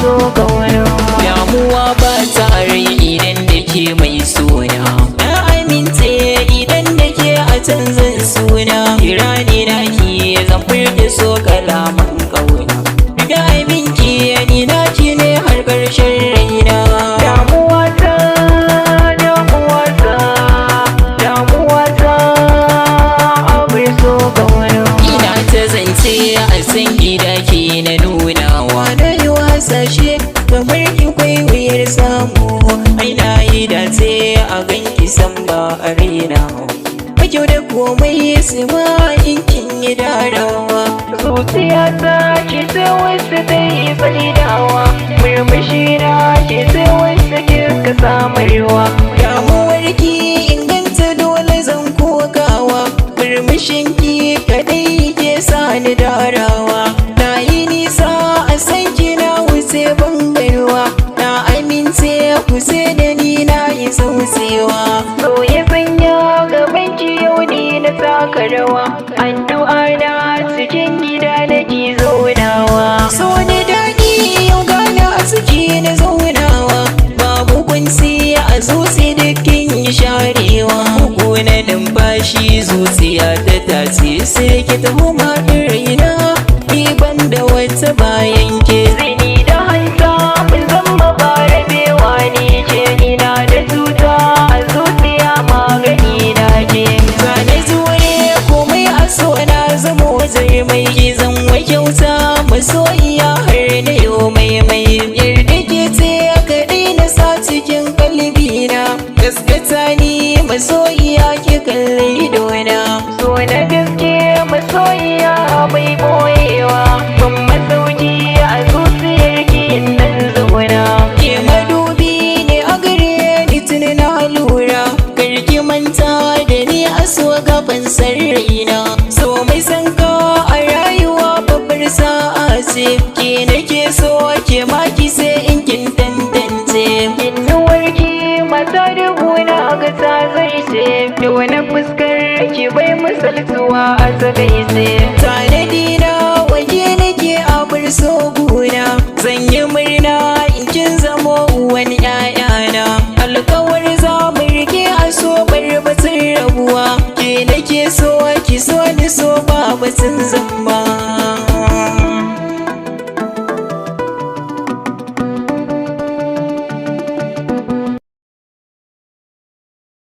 so kauna. Damuwa ba ta rai idan da ke mai suna, na amince idan da ke a canzan suna. Kira ni na ki zan furta so kalaman kauna, da abinki ni na ki ne har ƙarshen raina. Damuwa ta, damuwa ta, damuwa ta, abar so kauna. Ina ta zance a san gida ke na nunawa, na yi wasashe kamar ki kwai wuyar samu. Ai na yi dace a ganki san ba a raina, kyau da komai su ma in kin yi darawa. Zuciyata ke sai wasu ta yi faridawa, murmushi na ke sai wasu kika samarwa. Damuwar ki inganta dole zan kokawa, murmushin ki kadai ke sa ni darawa. Na yi nisa a san ki na wuce bangarwa, na amince kusa da ni na yi sausewa. So ya sanya gaban ki yau ni na taka rawa, addu'a na cikin gida na ki zaunawa. So da daɗi yau gana a ciki na zaunawa, babu kunci a zuci dukkin yi sharewa. Bugu na numfashi zuciya ta tace sai ki taho maɗin raina, ni ban da wata bayan ke. Zini da hanta mun zama ba rabewa, ni ce ina da cuta a zuciya magani na ke. Zane jure komai a so na zama waje mai gizon wa kyauta, masoyiya har na yau mai yarda ke ce kaɗai na sa cikin kalbina. Gaskata ni masoyiya ke kalli idona, So na gaske masoyiya bai boyewa, ban masauki a zuciyar ki nan zauna. ke madubi ne a gare ni tuni na lura, karki manta da ni a so gaban sarraina. So mai san ka a rayuwa babbar sa'a ce, ke nake so ke maki sai in kin tantance. Innuwarki mata dubu na ga ta zarce, da wani fuskar ki bai misaltuwa a takaice. Tanadi na waje nake a bar so guna, zan yi murna in kin zamo uwan ƴaƴana. Alkawar za mu rike a so bar batun rabuwa, ke nake so ki so ni so ba batun zamba.